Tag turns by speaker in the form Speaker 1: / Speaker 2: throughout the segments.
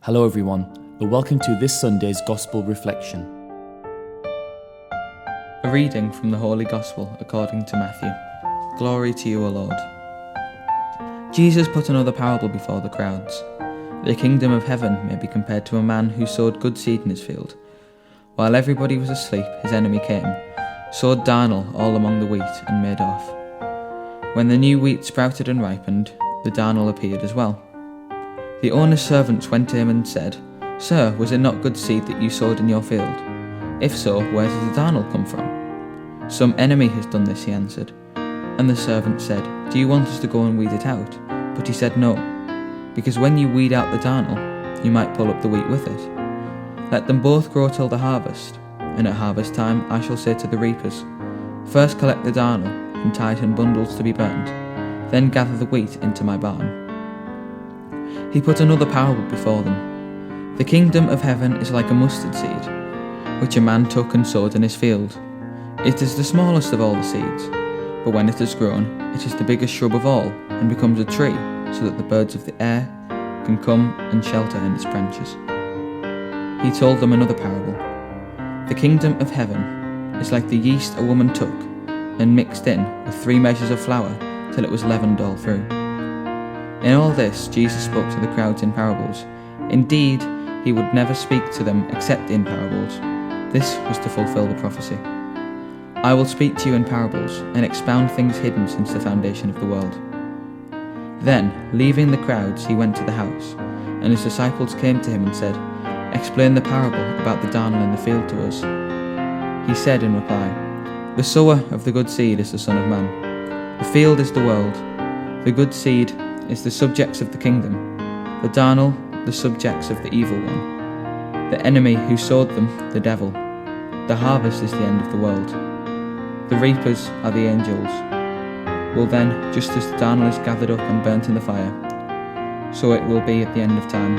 Speaker 1: Hello everyone, and welcome to this Sunday's Gospel Reflection.
Speaker 2: A reading from the Holy Gospel according to Matthew. Glory to you, O Lord. Jesus put another parable before the crowds. The kingdom of heaven may be compared to a man who sowed good seed in his field. While everybody was asleep, his enemy came, sowed darnel all among the wheat, and made off. When the new wheat sprouted and ripened, the darnel appeared as well. The owner's servants went to him and said, "Sir, was it not good seed that you sowed in your field? If so, where did the darnel come from?" "Some enemy has done this," he answered. And the servant said, "Do you want us to go and weed it out?" But he said, "No, because when you weed out the darnel, you might pull up the wheat with it. Let them both grow till the harvest, and at harvest time I shall say to the reapers, First collect the darnel and tie it in bundles to be burned, then gather the wheat into my barn." He put another parable before them. The kingdom of heaven is like a mustard seed, which a man took and sowed in his field. It is the smallest of all the seeds, but when it has grown, it is the biggest shrub of all, and becomes a tree, so that the birds of the air can come and shelter in its branches. He told them another parable. The kingdom of heaven is like the yeast a woman took and mixed in with 3 measures of flour till it was leavened all through. In all this, Jesus spoke to the crowds in parables. Indeed, he would never speak to them except in parables. This was to fulfill the prophecy. "I will speak to you in parables and expound things hidden since the foundation of the world." Then, leaving the crowds, he went to the house, and his disciples came to him and said, "Explain the parable about the darnel in the field to us." He said in reply, "The sower of the good seed is the Son of Man. The field is the world. The good seed is the subjects of the kingdom, the darnel the subjects of the evil one, the enemy who sowed them, the devil. The harvest is the end of the world. The reapers are the angels. Well then, just as the darnel is gathered up and burnt in the fire, so it will be at the end of time.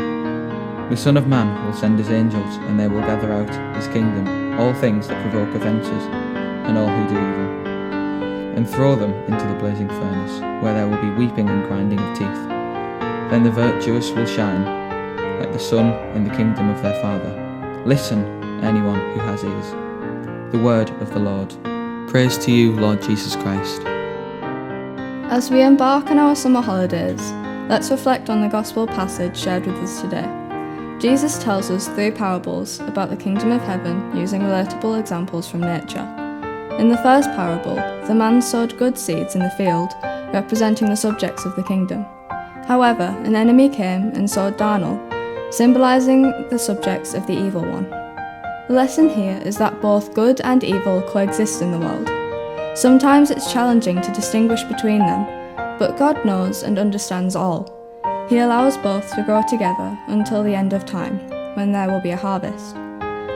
Speaker 2: The Son of Man will send his angels, and they will gather out his kingdom all things that provoke offences, and all who do evil, and throw them into the blazing furnace, where there will be weeping and grinding of teeth. Then the virtuous will shine, like the sun in the kingdom of their Father. Listen, anyone who has ears." The word of the Lord. Praise to you, Lord Jesus Christ.
Speaker 3: As we embark on our summer holidays, let's reflect on the gospel passage shared with us today. Jesus tells us 3 parables about the kingdom of heaven using relatable examples from nature. In the first parable, the man sowed good seeds in the field, representing the subjects of the kingdom. However, an enemy came and sowed darnel, symbolizing the subjects of the evil one. The lesson here is that both good and evil coexist in the world. Sometimes it's challenging to distinguish between them, but God knows and understands all. He allows both to grow together until the end of time, when there will be a harvest.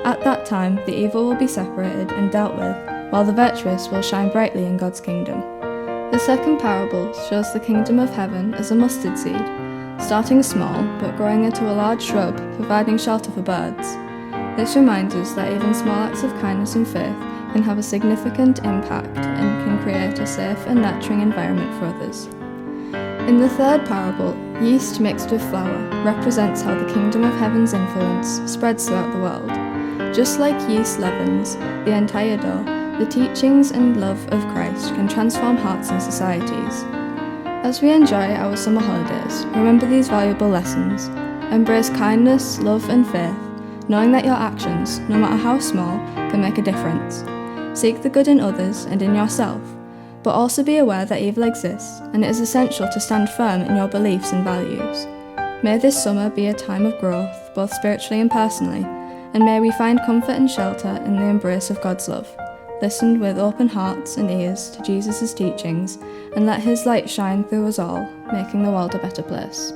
Speaker 3: At that time, the evil will be separated and dealt with, while the virtuous will shine brightly in God's kingdom. The second parable shows the kingdom of heaven as a mustard seed, starting small but growing into a large shrub, providing shelter for birds. This reminds us that even small acts of kindness and faith can have a significant impact and can create a safe and nurturing environment for others. In the third parable, yeast mixed with flour represents how the kingdom of heaven's influence spreads throughout the world. Just like yeast leavens the entire dough, the teachings and love of Christ can transform hearts and societies. As we enjoy our summer holidays, remember these valuable lessons. Embrace kindness, love and faith, knowing that your actions, no matter how small, can make a difference. Seek the good in others and in yourself, but also be aware that evil exists, and it is essential to stand firm in your beliefs and values. May this summer be a time of growth, both spiritually and personally, and may we find comfort and shelter in the embrace of God's love. Listen with open hearts and ears to Jesus' teachings, and let his light shine through us all, making the world a better place.